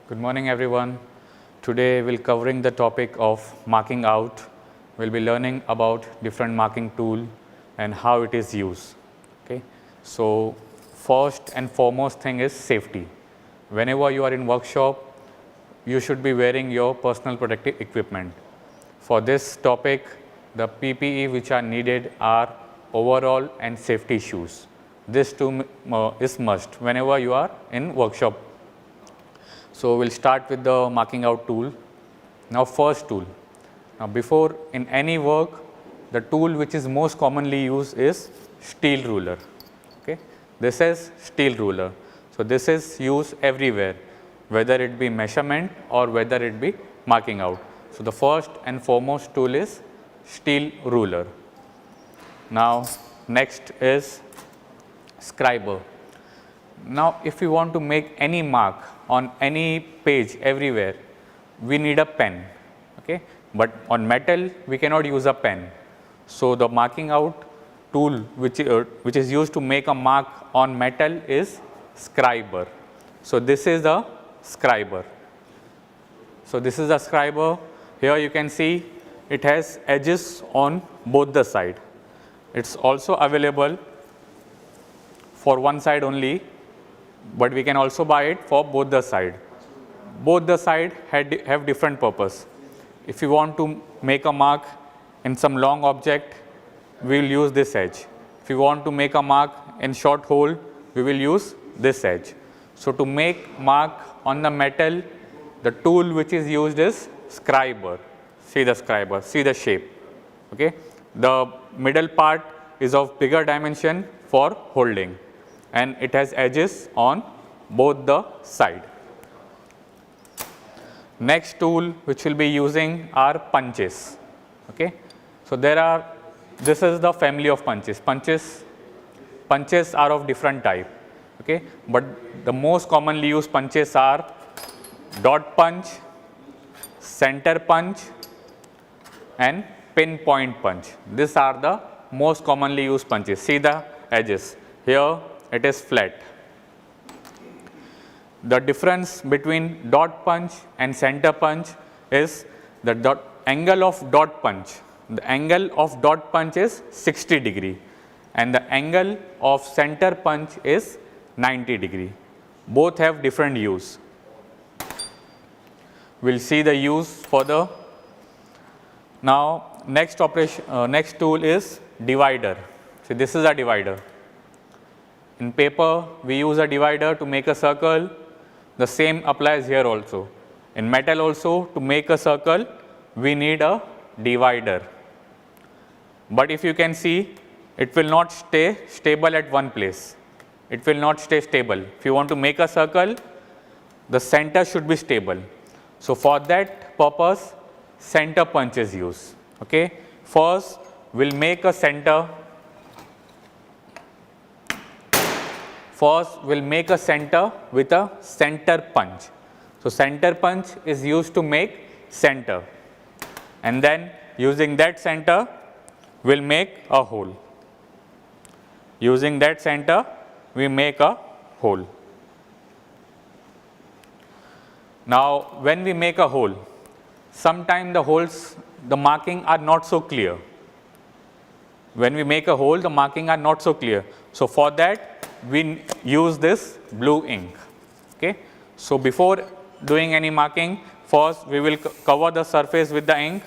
Good morning, everyone. Today we'll covering the topic of marking out. We'll be learning about different marking tool and how it is used. Okay. So first and foremost thing is safety. Whenever you are in workshop, you should be wearing your personal protective equipment. For this topic, the PPE which are needed are overall and safety shoes. This too is must whenever you are in workshop. So we'll start with the marking out tool. Now first tool. Now before in any work, the tool which is most commonly used is steel ruler. Okay. This is steel ruler. So this is used everywhere, whether it be measurement or whether it be marking out. So the first and foremost tool is steel ruler. Now next is scriber. Now if you want to make any mark on any page everywhere, we need a pen. Okay. But on metal we cannot use a pen. So the marking out tool which is used to make a mark on metal is scriber. So this is the scriber. So this is the scriber. Here you can see it has edges on both the side. It's also available for one side only, but we can also buy it for both the side. Both the side have different purpose. If you want to make a mark in some long object, we will use this edge. If you want to make a mark in short hole, we will use this edge. So to make mark on the metal, the tool which is used is scriber. See the scriber, see the shape. Okay. The middle part is of bigger dimension for holding, and it has edges on both the side. Next tool which we'll be using are punches. Okay. So this is the family of punches. Punches are of different type. Okay. But the most commonly used punches are dot punch, center punch, and pinpoint punch. These are the most commonly used punches. See the edges. Here it is flat. The difference between dot punch and center punch is the angle of dot punch. The angle of dot punch is 60 degree and the angle of center punch is 90 degree. Both have different use. We will see the use further. Now next tool is divider. So this is a divider. In paper we use a divider to make a circle. The same applies here also. In metal also, to make a circle we need a divider. But if you can see, it will not stay stable at one place. It will not stay stable. If you want to make a circle, the center should be stable. So for that purpose, center punch is used. Okay. First we'll make a center. First we'll make a center with a center punch. So center punch is used to make center, and then using that center we'll make a hole. Using that center we make a hole. Now when we make a hole, sometimes the marking are not so clear. When we make a hole, the marking are not so clear. So for that we use this blue ink. Okay. So before doing any marking, first we will cover the surface with the ink.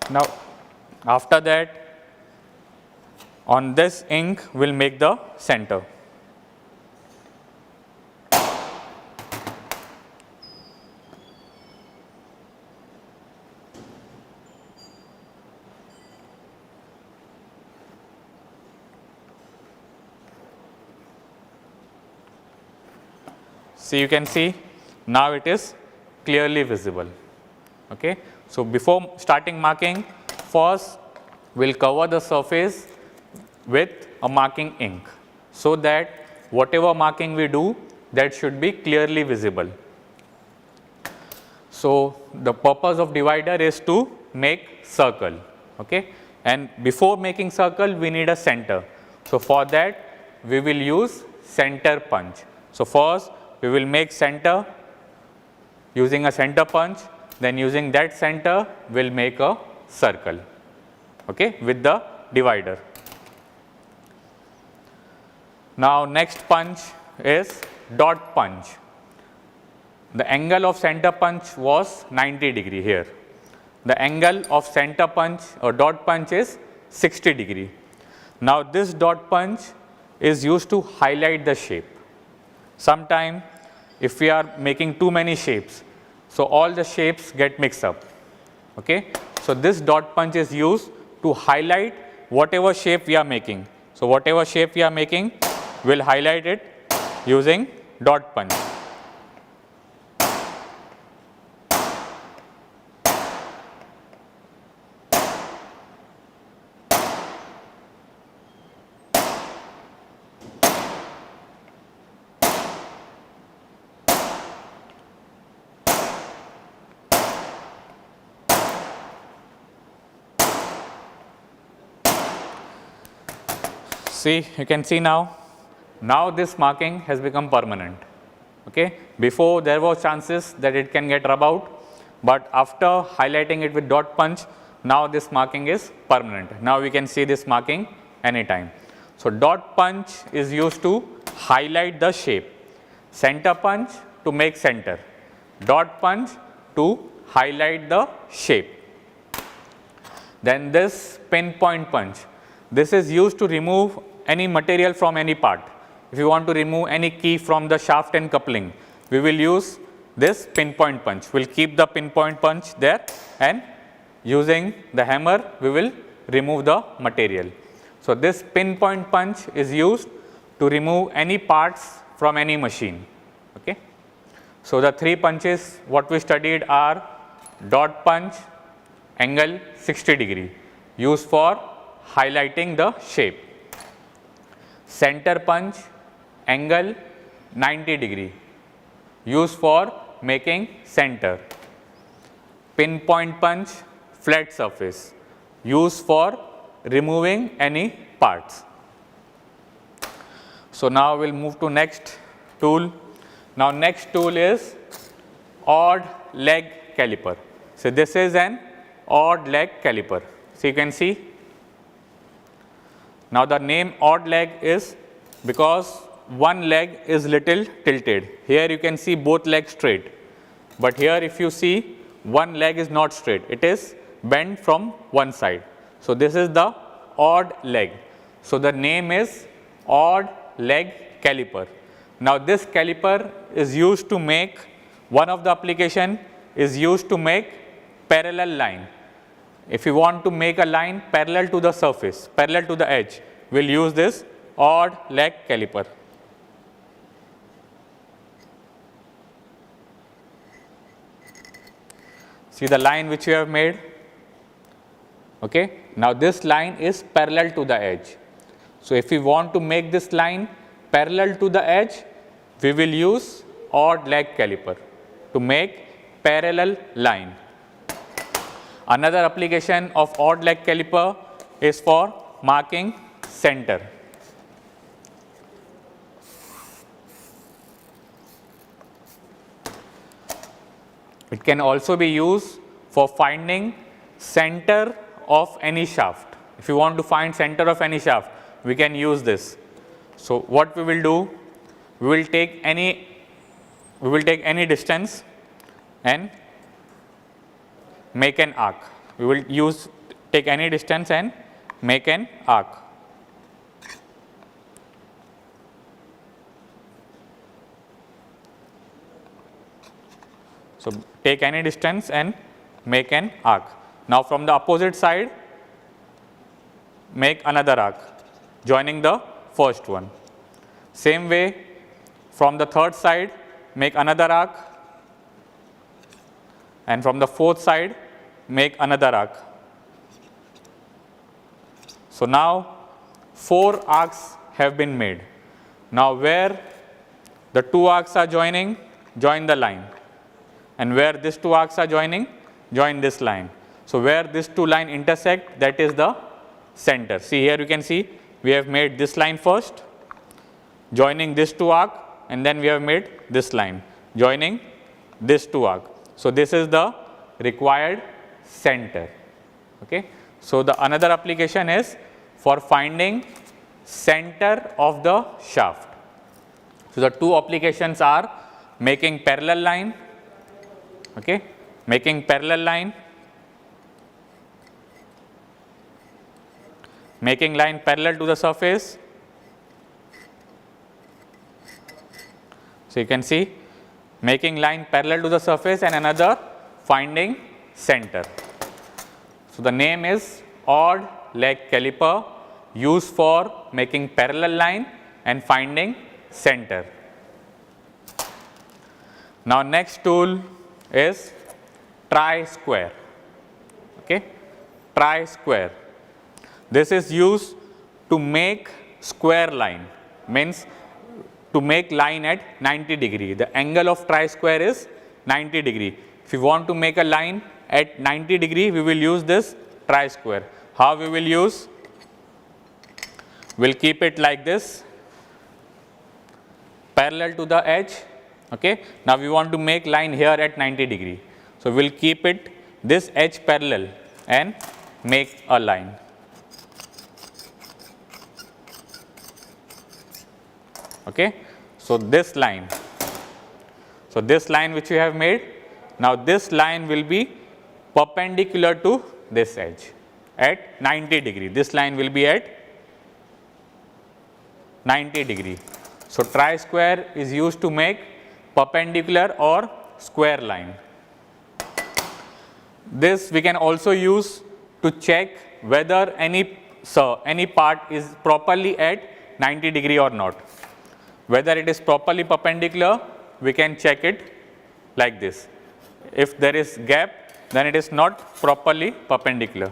Now after that, on this ink we'll make the center. So you can see now it is clearly visible. Okay. So before starting marking, first we'll cover the surface with a marking ink, so that whatever marking we do, that should be clearly visible. So the purpose of divider is to make circle. Okay. And before making circle we need a center. So, for that we will use center punch. So, first we will make center using a center punch, then using that center we will make a circle, okay, with the divider. Now, next punch is dot punch. The angle of center punch was 90 degree here. The angle of center punch or dot punch is 60 degree. Now, this dot punch is used to highlight the shape. Sometime if we are making too many shapes, so all the shapes get mixed up. Okay. So, this dot punch is used to highlight whatever shape we are making. So, whatever shape we are making, we will highlight it using dot punch. See, you can see now this marking has become permanent. Okay. Before there was chances that it can get rub out, but after highlighting it with dot punch, now this marking is permanent. Now we can see this marking anytime. So, dot punch is used to highlight the shape, center punch to make center, dot punch to highlight the shape. Then this pinpoint punch, this is used to remove any material from any part. If you want to remove any key from the shaft and coupling, we will use this pinpoint punch. We will keep the pinpoint punch there, and using the hammer we will remove the material. So, this pinpoint punch is used to remove any parts from any machine. Okay. So, the three punches what we studied are dot punch, angle 60 degree, used for highlighting the shape, center punch, angle 90 degree, used for making center, pinpoint punch, flat surface, used for removing any parts. So, now we will move to next tool. Now, next tool is odd leg caliper. So, this is an odd leg caliper. So, you can see now the name odd leg is because one leg is little tilted. Here you can see both legs straight, but here if you see one leg is not straight, it is bent from one side. So, this is the odd leg. So, the name is odd leg caliper. Now, this caliper is used to make, one of the application is used to make parallel line. If you want to make a line parallel to the surface, parallel to the edge, we will use this odd leg caliper. See the line which we have made. Okay. Now, this line is parallel to the edge. So, if we want to make this line parallel to the edge, we will use odd leg caliper to make parallel line. Another application of odd leg caliper is for marking center. It can also be used for finding center of any shaft. If you want to find center of any shaft, we can use this. So, what we will do, we will take any distance and make an arc. We will take any distance and make an arc. So, take any distance and make an arc. Now, from the opposite side, make another arc joining the first one. Same way, from the third side, make another arc, and from the fourth side, make another arc. So, now 4 arcs have been made. Now, where the 2 arcs are joining, join the line, and where these 2 arcs are joining, join this line. So, where these 2 lines intersect, that is the center. See, here you can see we have made this line first, joining this two arc, and then we have made this line, joining this two arc. So, this is the required center. Okay. So, the another application is for finding center of the shaft. So, the two applications are making parallel line, okay, making parallel line, making line parallel to the surface. So, you can see making line parallel to the surface, and another finding center. So, the name is odd leg caliper, used for making parallel line and finding center. Now, next tool is tri-square. Okay. Tri-square. This is used to make square line, means to make line at 90 degree. The angle of tri-square is 90 degree. If you want to make a line at 90 degree, we will use this tri-square. How we will use? We will keep it like this, parallel to the edge. Okay. Now, we want to make line here at 90 degree. So, we will keep it this edge parallel and make a line. Okay. So, this line. So, this line which we have made, now this line will be perpendicular to this edge at 90 degree. This line will be at 90 degree. So, tri-square is used to make perpendicular or square line. This we can also use to check whether any part is properly at 90 degree or not. Whether it is properly perpendicular, we can check it like this. If there is gap, then it is not properly perpendicular.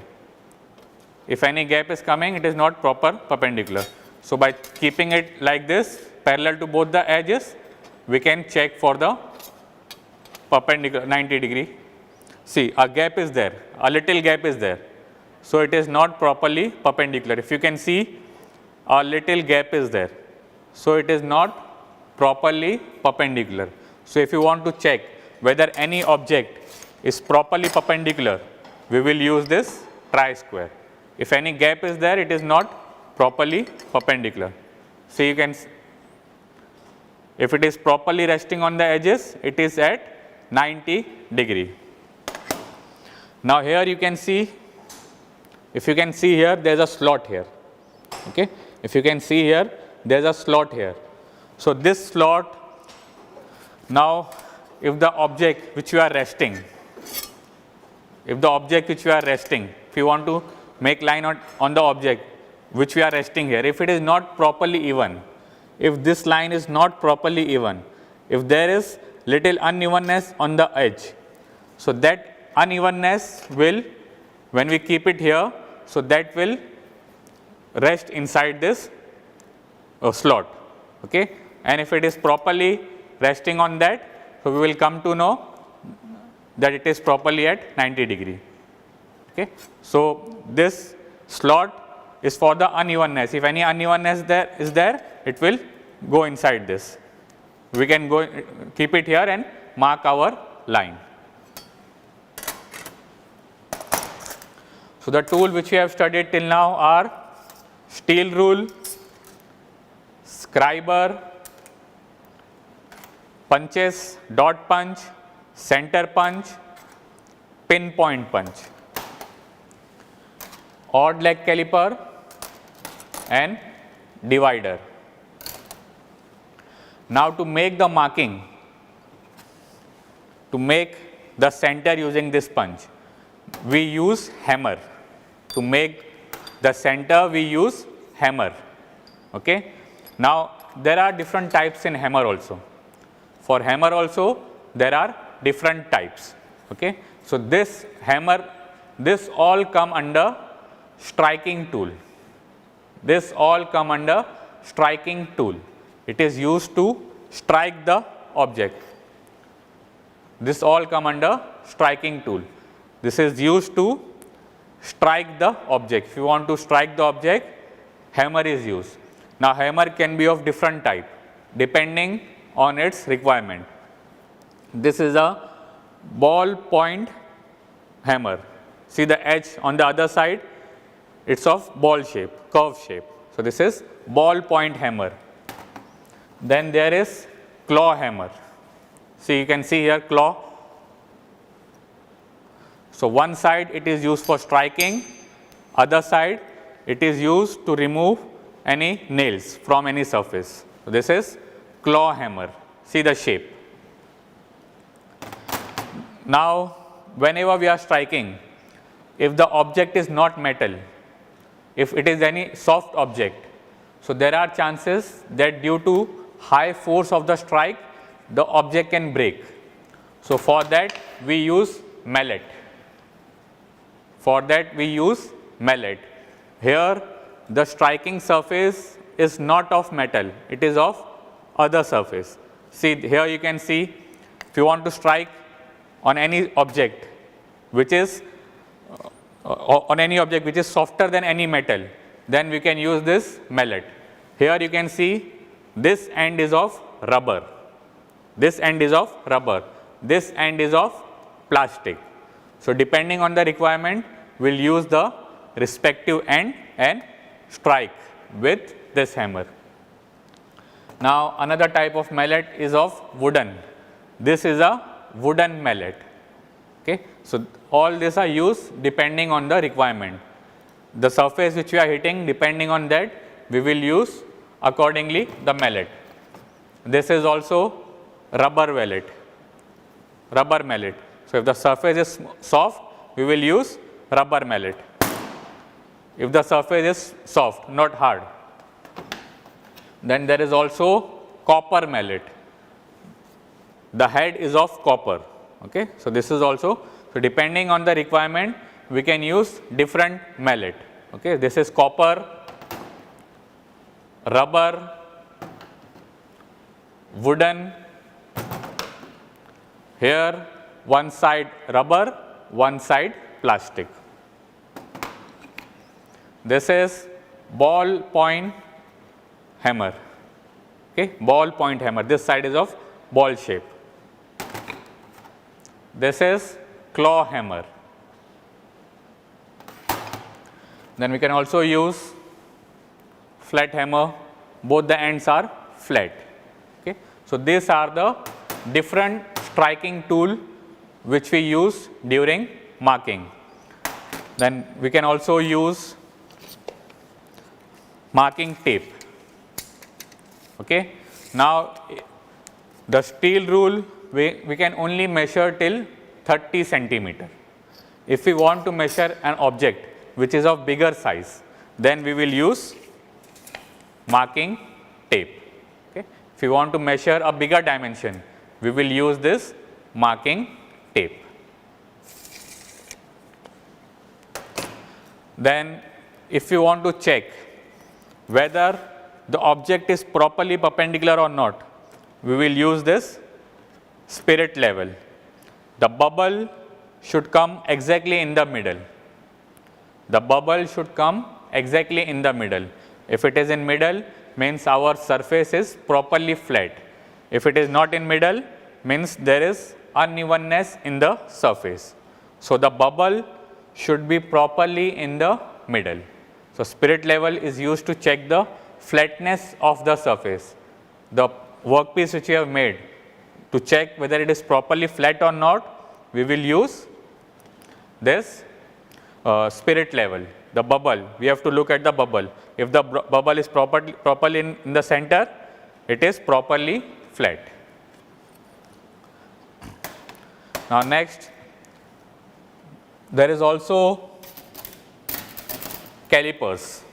If any gap is coming, it is not proper perpendicular. So, by keeping it like this parallel to both the edges, we can check for the perpendicular 90 degree. See, a gap is there, a little gap is there. So, it is not properly perpendicular. If you can see, a little gap is there. So, it is not properly perpendicular. So, if you want to check whether any object is properly perpendicular, we will use this tri-square. If any gap is there, it is not properly perpendicular. So, you can, if it is properly resting on the edges, it is at 90 degree. Now, here you can see, if you can see here, there is a slot here. Okay. If you can see here, there is a slot here. So, this slot, now if the object which you are resting, if you want to make line on the object which we are resting here, if it is not properly even, if this line is not properly even, if there is little unevenness on the edge, so that unevenness will, when we keep it here, so that will rest inside this slot. Okay. And if it is properly resting on that, so we will come to know that it is properly at 90 degree. Okay. So, this slot is for the unevenness. If any unevenness is there, it will go inside this. We can go keep it here and mark our line. So, the tool which we have studied till now are steel rule, scriber, punches, dot punch, center punch, pinpoint punch, odd leg caliper and divider. Now, to make the marking, to make the center using this punch, we use hammer. To make the center, we use hammer. Okay. Now, there are different types in hammer also. For hammer also, there are different types. Okay. So, this hammer, this all come under striking tool. This all come under striking tool. It is used to strike the object. This all come under striking tool. This is used to strike the object. If you want to strike the object, hammer is used. Now, hammer can be of different type depending on its requirement. This is a ball point hammer. See the edge on the other side, it's of ball shape, curve shape. So, this is ball point hammer. Then there is claw hammer. See, you can see here claw. So, one side it is used for striking, other side it is used to remove any nails from any surface. So, this is claw hammer. See the shape. Now, whenever we are striking, if the object is not metal, if it is any soft object, so there are chances that due to high force of the strike, the object can break. So, for that we use mallet. For that we use mallet. Here the striking surface is not of metal, it is of other surface. See, here you can see, if you want to strike on any object which is softer than any metal, then we can use this mallet. Here you can see this end is of rubber, this end is of rubber, this end is of plastic. So, depending on the requirement, we will use the respective end and strike with this hammer. Now, another type of mallet is of wooden. This is a wooden mallet. Okay. So, all these are used depending on the requirement. The surface which we are hitting, depending on that, we will use accordingly the mallet. This is also rubber mallet. Rubber mallet. So, if the surface is soft, we will use rubber mallet. If the surface is soft, not hard, then there is also copper mallet. The head is of copper. Okay. So, this is also, so depending on the requirement, we can use different mallet. Okay. This is copper, rubber, wooden. Here one side rubber, one side plastic. This is ball point hammer. Okay. Ball point hammer. This side is of ball shape. This is claw hammer. Then we can also use flat hammer. Both the ends are flat. Okay. So, these are the different striking tool which we use during marking. Then we can also use marking tape. Okay. Now, the steel rule, we can only measure till 30 centimeter. If we want to measure an object which is of bigger size, then we will use marking tape. Okay. If we want to measure a bigger dimension, we will use this marking tape. Then if you want to check whether the object is properly perpendicular or not, we will use this spirit level. The bubble should come exactly in the middle. The bubble should come exactly in the middle. If it is in middle, means our surface is properly flat. If it is not in middle, means there is unevenness in the surface. So, the bubble should be properly in the middle. So, spirit level is used to check the flatness of the surface. The workpiece which we have made, to check whether it is properly flat or not, we will use this spirit level, the bubble. We have to look at the bubble. If the bubble is properly in the center, it is properly flat. Now, next, there is also calipers.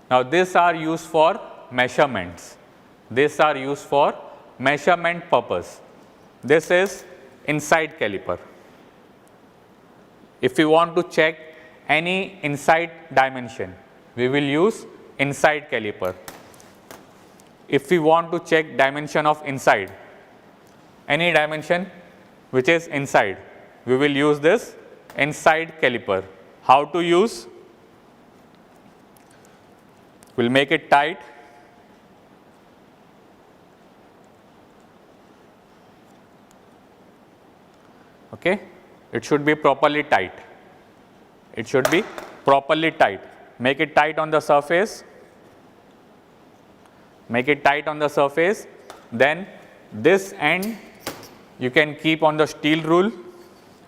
Now, these are used for measurements. These are used for measurement purpose. This is inside caliper. If we want to check any inside dimension, we will use inside caliper. If we want to check dimension of inside, any dimension which is inside, we will use this inside caliper. How to use? We'll make it tight. Okay, it should be properly tight. It should be properly tight. Make it tight on the surface. Make it tight on the surface. Then this end you can keep on the steel rule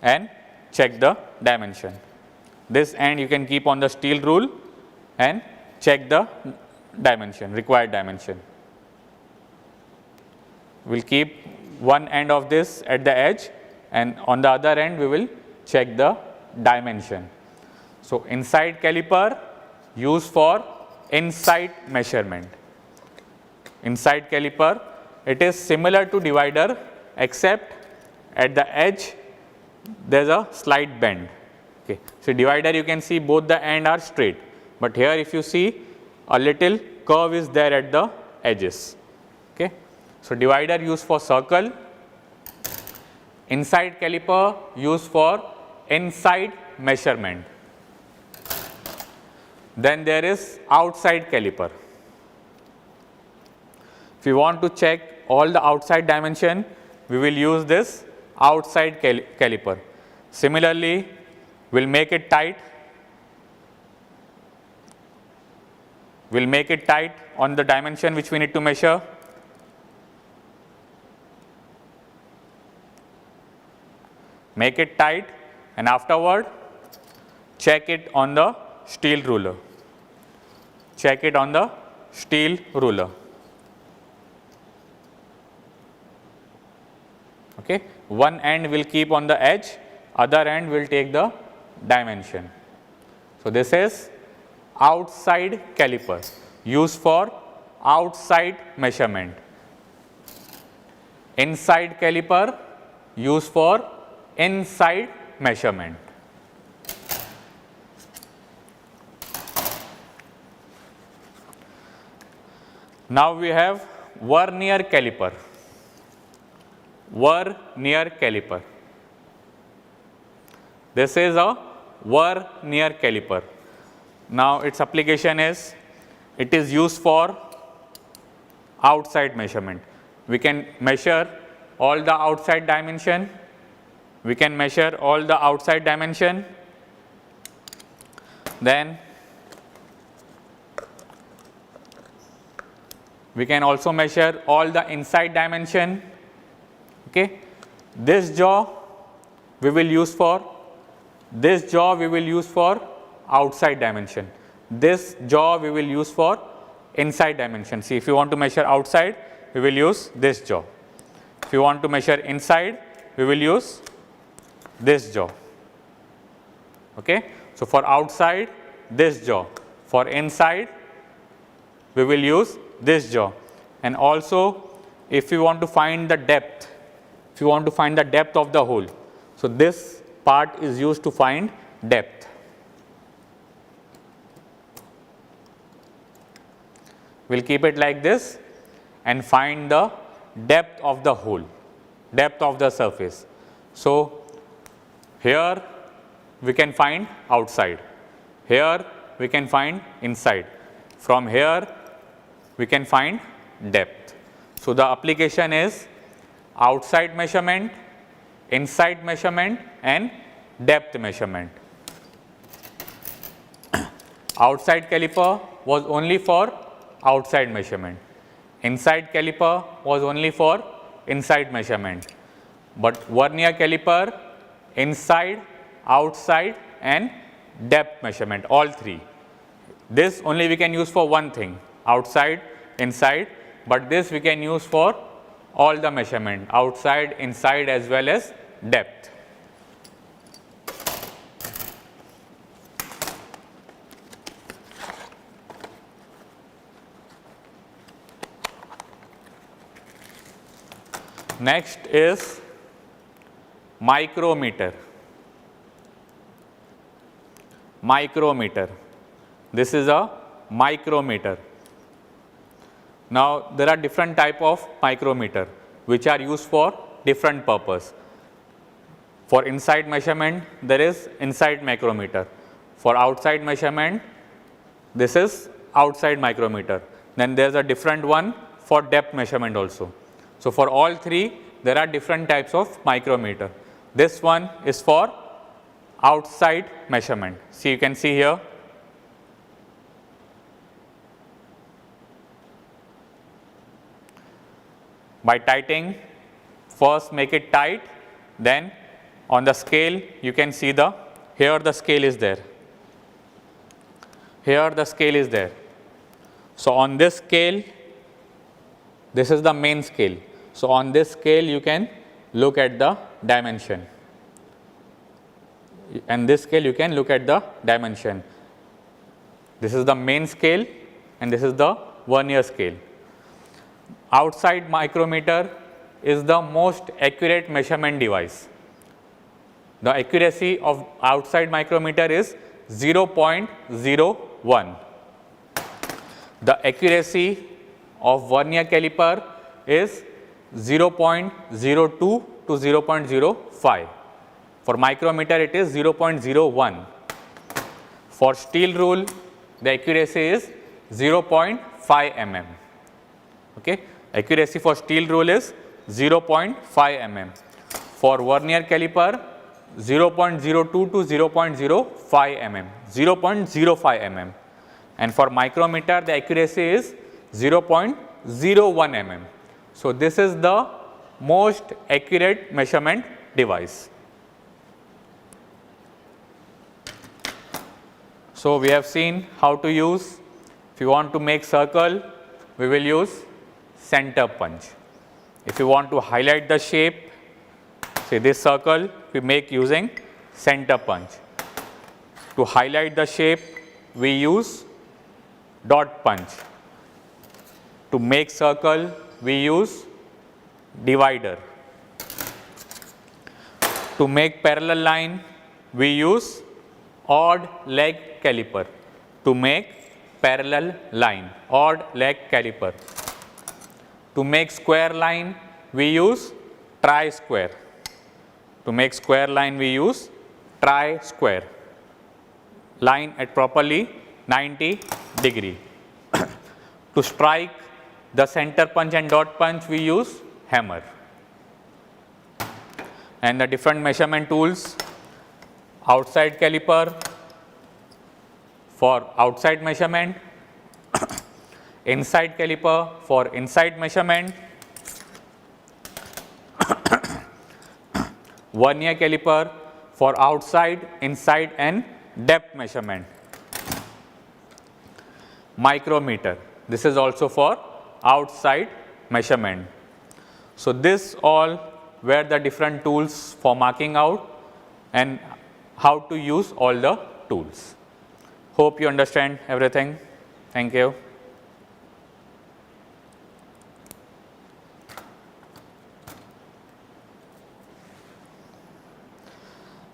and check the dimension. This end you can keep on the steel rule and check the dimension, required dimension. We'll keep one end of this at the edge, and on the other end we will check the dimension. So, inside caliper used for inside measurement. Inside caliper, it is similar to divider, except at the edge there is a slight bend. Okay. So, divider you can see both the end are straight, but here if you see a little curve is there at the edges. Okay. So, divider used for circle, inside caliper used for inside measurement. Then there is outside caliper. If you want to check all the outside dimension, we will use this outside caliper. Similarly, we will make it tight. We will make it tight on the dimension which we need to measure. Make it tight, and afterward check it on the steel ruler. Check it on the steel ruler. Okay. One end will keep on the edge, other end will take the dimension. So, this is outside caliper used for outside measurement. Inside caliper used for inside measurement. Now, we have vernier caliper. Vernier caliper. This is a vernier caliper. Now, its application is, it is used for outside measurement. We can measure all the outside dimension. We can measure all the outside dimension. Then we can also measure all the inside dimension. Okay. This jaw we will use for outside dimension. This jaw we will use for inside dimension. See, if you want to measure outside, we will use this jaw. If you want to measure inside, we will use this jaw. Okay. So, for outside, this jaw. For inside, we will use this jaw. And also, if you want to find the depth, if you want to find the depth of the hole, so this part is used to find depth. We will keep it like this and find the depth of the hole, depth of the surface. So, here we can find outside, here we can find inside, from here we can find depth. So, the application is outside measurement, inside measurement and depth measurement. Outside caliper was only for outside measurement, inside caliper was only for inside measurement, but vernier caliper inside, outside and depth measurement, all three. This only we can use for one thing, outside, inside, but this we can use for all the measurement, outside, inside as well as depth. Next is micrometer. Micrometer. This is a micrometer. Now, there are different type of micrometer which are used for different purpose. For inside measurement, there is inside micrometer. For outside measurement, this is outside micrometer. Then there is a different one for depth measurement also. So, for all three there are different types of micrometer. This one is for outside measurement. See, you can see here. By tightening, first make it tight, then on the scale you can see here the scale is there. Here the scale is there. So, on this scale, this is the main scale. So, on this scale you can look at the dimension, and this scale you can look at the dimension. This is the main scale and this is the vernier scale. Outside micrometer is the most accurate measurement device. The accuracy of outside micrometer is 0.01. The accuracy of vernier caliper is 0.02 to 0.05. For micrometer it is 0.01. For steel rule the accuracy is 0.5 mm. Okay. Accuracy for steel rule is 0.5 mm. For vernier caliper 0.02 to 0.05 mm, 0.05 mm, and for micrometer the accuracy is 0.01 mm. So, this is the most accurate measurement device. So, we have seen how to use. If you want to make circle, we will use center punch. If you want to highlight the shape, say this circle we make using center punch. To highlight the shape we use dot punch. To make circle we use divider. To make parallel line we use odd leg caliper. To make parallel line, odd leg caliper. To make square line we use tri square. To make square line we use tri square. Line at properly 90 degree. To strike the center punch and dot punch we use hammer. And the different measurement tools: outside caliper for outside measurement, inside caliper for inside measurement, vernier caliper for outside, inside and depth measurement. Micrometer, this is also for outside measurement. So, this all were the different tools for marking out and how to use all the tools. Hope you understand everything. Thank you.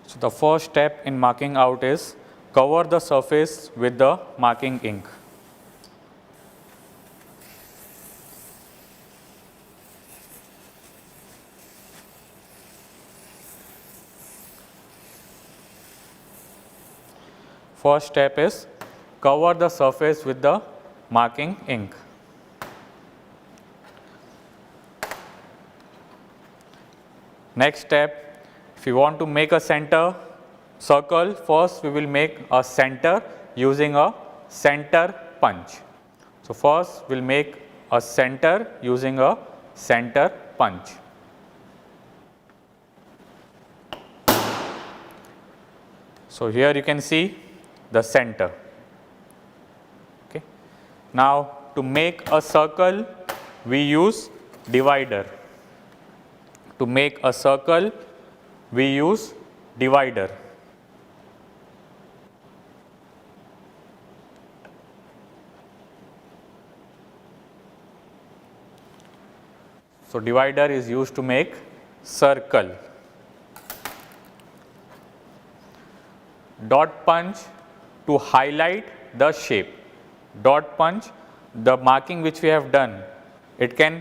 So, the first step in marking out is cover the surface with the marking ink. First step is cover the surface with the marking ink. Next step, if you want to make a center circle, first we will make a center using a center punch. So, first we will make a center using a center punch. So, here you can see the center. Okay. Now, to make a circle we use divider. To make a circle we use divider. So, divider is used to make circle. Dot punch to highlight the shape. Dot punch, the marking which we have done, it can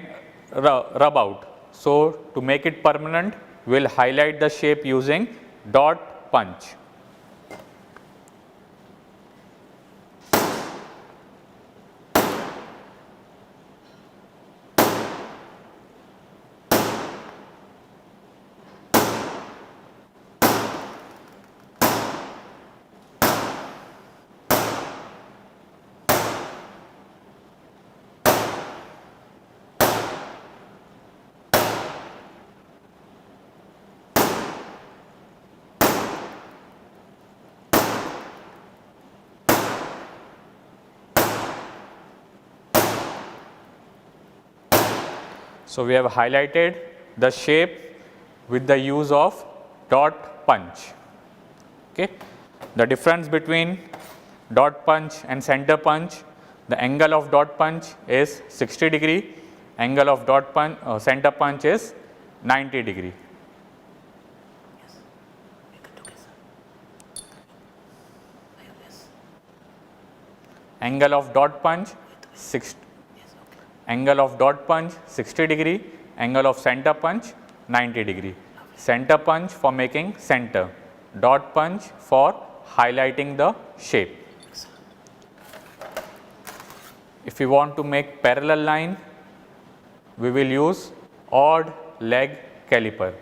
rub out. So, to make it permanent, we will highlight the shape using dot punch. So, we have highlighted the shape with the use of dot punch. Okay. The difference between dot punch and center punch, the angle of dot punch is 60 degree, angle of dot punch center punch is 90 degree. Angle of dot punch 60 degree, angle of center punch 90 degree. Center punch for making center, dot punch for highlighting the shape. If we want to make parallel line, we will use odd leg caliper.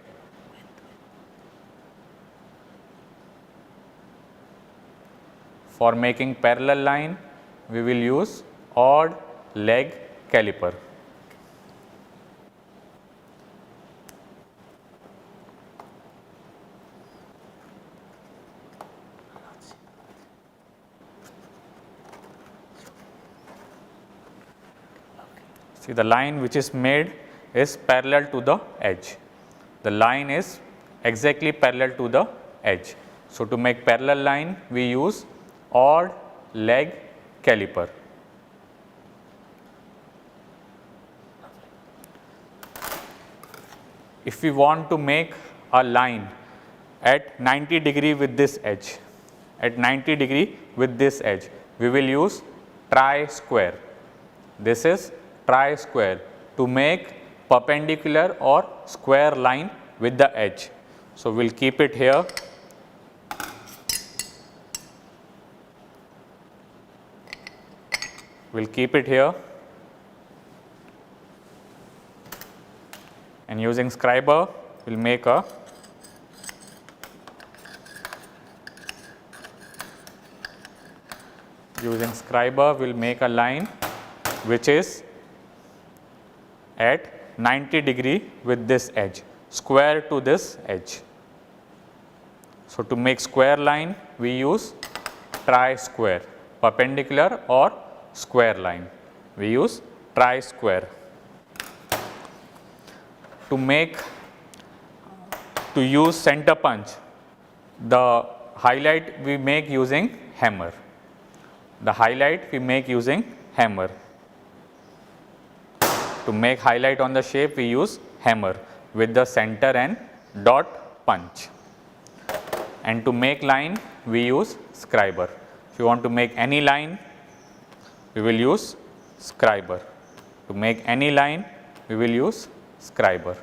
For making parallel line, we will use odd leg caliper. See, the line which is made is parallel to the edge. The line is exactly parallel to the edge. So, to make parallel line, we use odd leg caliper. If we want to make a line at 90 degree with this edge, we will use tri-square. This is tri-square to make perpendicular or square line with the edge. So, we will keep it here. And using scriber, we will make a line which is at 90 degree with this edge, square to this edge. So, to make square line, we use tri-square, perpendicular or square line, we use tri-square. To use center punch, the highlight we make using hammer. To make highlight on the shape, we use hammer with the center and dot punch. And to make line, we use scriber. If you want to make any line, we will use scriber. To make any line, we will use scriber.